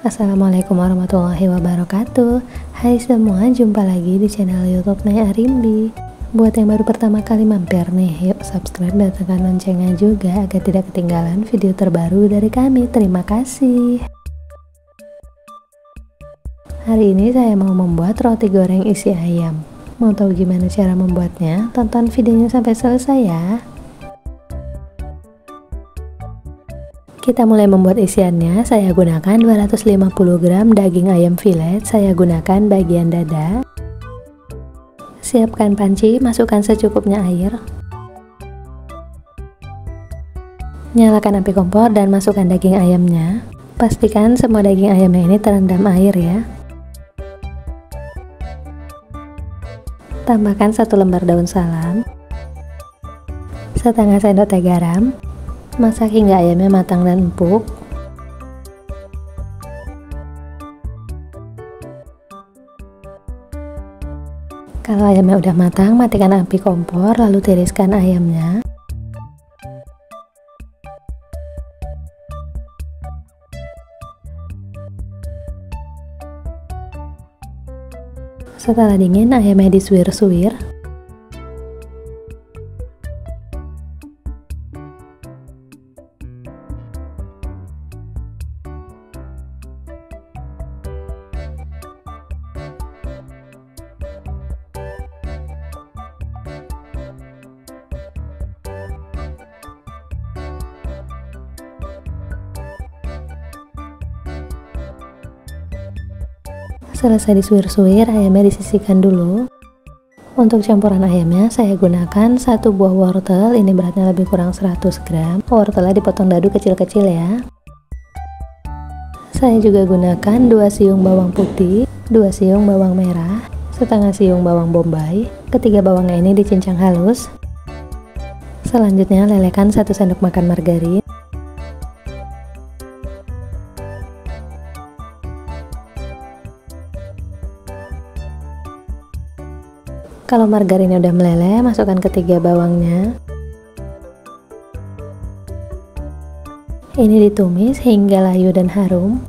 Assalamualaikum warahmatullahi wabarakatuh. Hai semua, jumpa lagi di channel YouTube Naya Arimbi. Buat yang baru pertama kali mampir nih, yuk subscribe dan tekan loncengnya juga agar tidak ketinggalan video terbaru dari kami. Terima kasih. Hari ini saya mau membuat roti goreng isi ayam. Mau tahu gimana cara membuatnya? Tonton videonya sampai selesai ya. Kita mulai membuat isiannya. Saya gunakan 250 gram daging ayam filet. Saya gunakan bagian dada. Siapkan panci, masukkan secukupnya air. Nyalakan api kompor dan masukkan daging ayamnya. Pastikan semua daging ayamnya ini terendam air ya. Tambahkan 1 lembar daun salam, setengah sendok teh garam. Masak hingga ayamnya matang dan empuk. Kalau ayamnya udah matang, matikan api kompor lalu tiriskan ayamnya. Setelah dingin, ayamnya disuir-suir. Selesai disuir-suir, ayamnya disisihkan dulu. Untuk campuran ayamnya saya gunakan 1 buah wortel, ini beratnya lebih kurang 100 gram. Wortelnya dipotong dadu kecil-kecil ya. Saya juga gunakan 2 siung bawang putih, 2 siung bawang merah, setengah siung bawang bombay. Ketiga bawangnya ini dicincang halus. Selanjutnya lelehkan 1 sendok makan margarin. Kalau margarinnya udah meleleh, masukkan ketiga bawangnya. Ini ditumis hingga layu dan harum.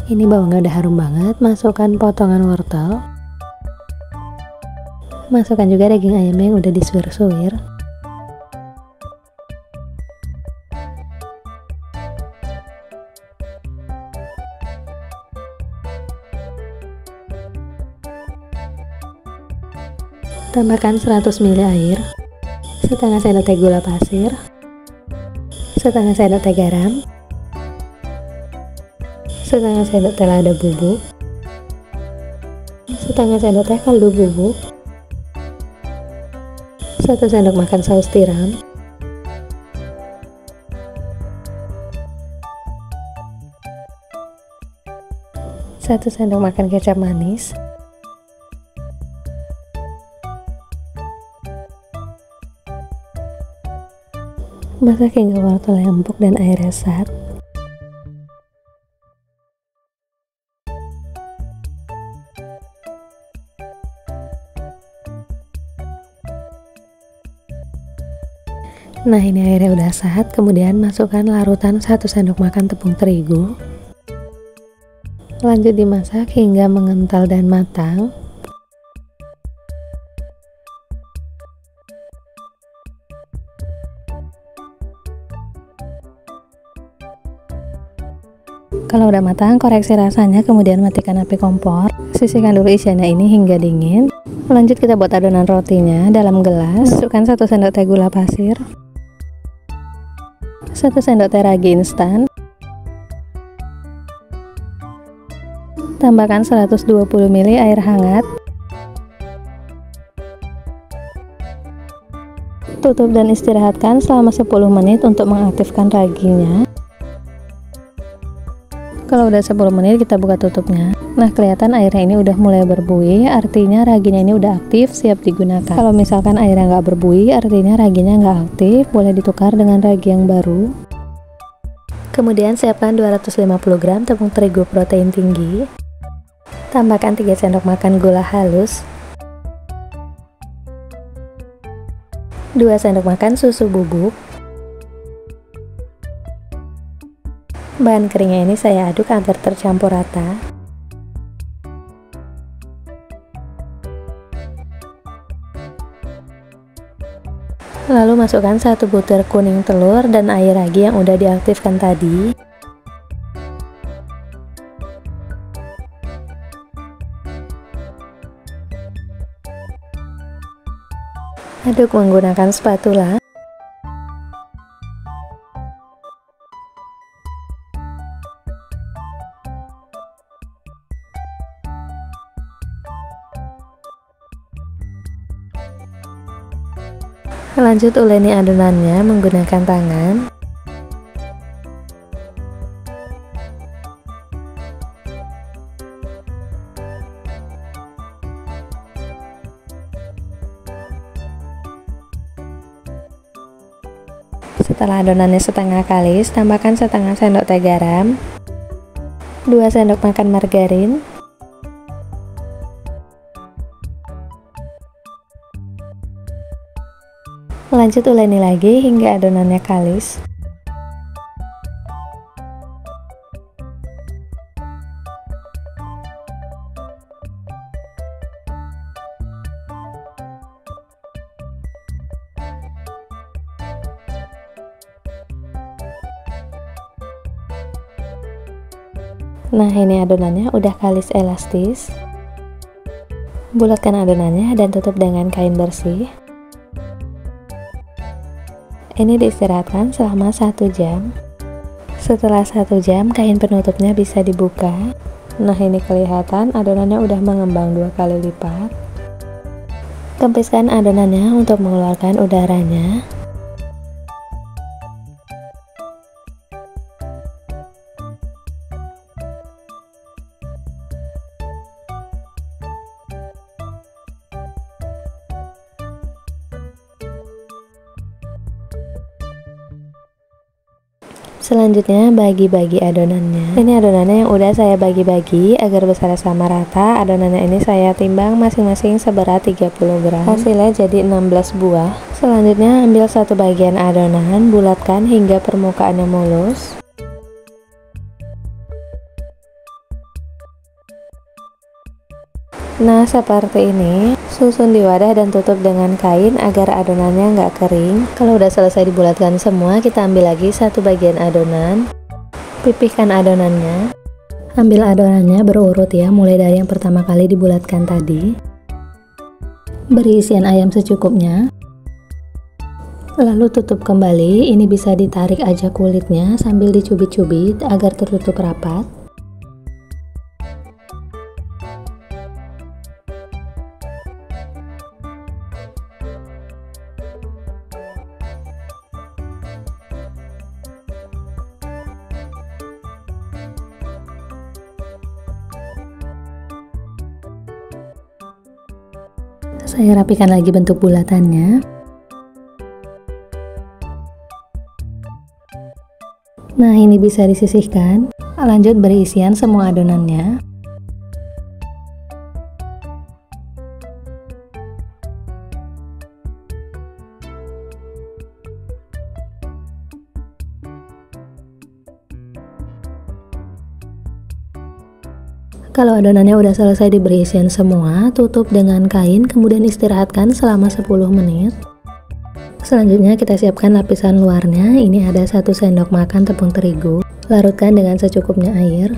Ini bawangnya udah harum banget, masukkan potongan wortel. Masukkan juga daging ayam yang udah disuir-suir. Tambahkan 100 ml air, setengah sendok teh gula pasir, setengah sendok teh garam, setengah sendok teh lada bubuk, setengah sendok teh kaldu bubuk, 1 sendok makan saus tiram, satu sendok makan kecap manis, masak hingga wortelnya empuk dan air resat. Nah, ini airnya udah sat, kemudian masukkan larutan 1 sendok makan tepung terigu. Lanjut dimasak hingga mengental dan matang. Kalau udah matang, koreksi rasanya, kemudian matikan api kompor. Sisihkan dulu isiannya ini hingga dingin. Lanjut kita buat adonan rotinya. Dalam gelas, masukkan 1 sendok teh gula pasir, 1 sendok teh ragi instan, tambahkan 120 ml air hangat. Tutup dan istirahatkan selama 10 menit untuk mengaktifkan raginya. Kalau udah 10 menit kita buka tutupnya. Nah, kelihatan airnya ini udah mulai berbuih, artinya raginya ini udah aktif, siap digunakan. Kalau misalkan airnya nggak berbuih, artinya raginya nggak aktif, boleh ditukar dengan ragi yang baru. Kemudian siapkan 250 gram tepung terigu protein tinggi. Tambahkan 3 sendok makan gula halus. 2 sendok makan susu bubuk. Bahan keringnya ini saya aduk agar tercampur rata. Lalu masukkan 1 butir kuning telur dan air ragi yang udah diaktifkan tadi. Aduk menggunakan spatula. Lanjut uleni adonannya menggunakan tangan. Setelah adonannya setengah kalis, tambahkan setengah sendok teh garam, 2 sendok makan margarin, lanjut uleni lagi hingga adonannya kalis. Nah, ini adonannya udah kalis elastis. Bulatkan adonannya dan tutup dengan kain bersih. Ini diistirahatkan selama 1 jam. Setelah 1 jam, kain penutupnya bisa dibuka. Nah, ini kelihatan adonannya udah mengembang 2 kali lipat. Kempiskan adonannya untuk mengeluarkan udaranya. Selanjutnya bagi-bagi adonannya. Ini adonannya yang udah saya bagi-bagi agar besar sama rata. Adonannya ini saya timbang masing-masing seberat 30 gram. Hasilnya jadi 16 buah. Selanjutnya ambil 1 bagian adonan, bulatkan hingga permukaannya mulus. Nah, seperti ini. Susun di wadah dan tutup dengan kain agar adonannya nggak kering. Kalau udah selesai dibulatkan semua, kita ambil lagi 1 bagian adonan. Pipihkan adonannya. Ambil adonannya berurut ya, mulai dari yang pertama kali dibulatkan tadi. Beri isian ayam secukupnya. Lalu tutup kembali. Ini bisa ditarik aja kulitnya sambil dicubit-cubit agar tertutup rapat. Saya rapikan lagi bentuk bulatannya. Nah, ini bisa disisihkan. Lanjut beri isian semua adonannya. Kalau adonannya udah selesai diberi isian semua, tutup dengan kain, kemudian istirahatkan selama 10 menit. Selanjutnya kita siapkan lapisan luarnya. Ini ada 1 sendok makan tepung terigu. Larutkan dengan secukupnya air.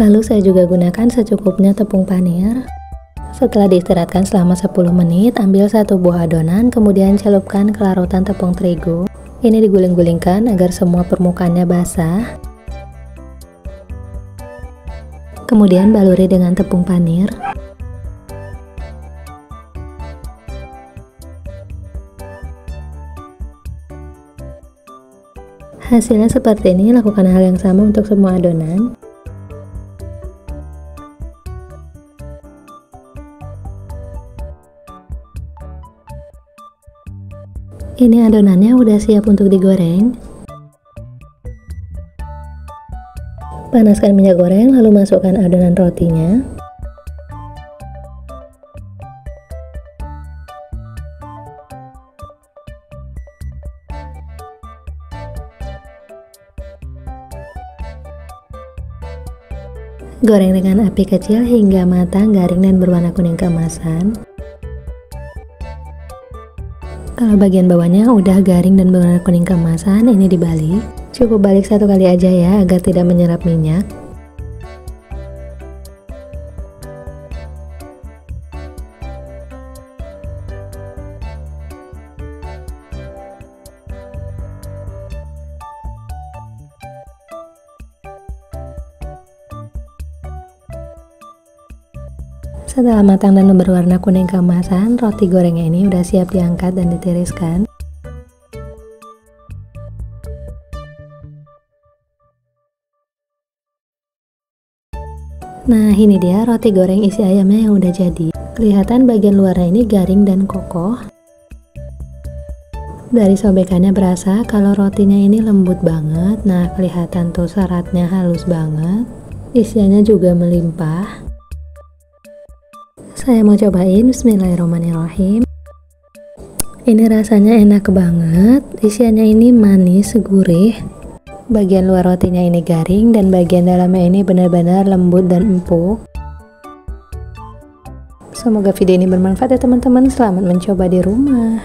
Lalu saya juga gunakan secukupnya tepung panir. Setelah diistirahatkan selama 10 menit, ambil 1 buah adonan, kemudian celupkan ke larutan tepung terigu. Ini diguling-gulingkan agar semua permukaannya basah. Kemudian baluri dengan tepung panir. Hasilnya seperti ini, lakukan hal yang sama untuk semua adonan. Ini adonannya udah siap untuk digoreng. Panaskan minyak goreng lalu masukkan adonan rotinya. Goreng dengan api kecil hingga matang, garing, dan berwarna kuning keemasan. Kalau bagian bawahnya udah garing dan berwarna kuning keemasan, ini dibalik. Cukup balik satu kali aja ya, agar tidak menyerap minyak. Setelah matang dan berwarna kuning keemasan, roti gorengnya ini udah siap diangkat dan ditiriskan. Nah, ini dia roti goreng isi ayamnya yang udah jadi. Kelihatan bagian luarnya ini garing dan kokoh. Dari sobekannya berasa kalau rotinya ini lembut banget. Nah, kelihatan tuh seratnya halus banget. Isiannya juga melimpah. Saya mau cobain, bismillahirrahmanirrahim. Ini rasanya enak banget, isiannya ini manis, gurih. Bagian luar rotinya ini garing dan bagian dalamnya ini benar-benar lembut dan empuk. Semoga video ini bermanfaat ya teman-teman, selamat mencoba di rumah.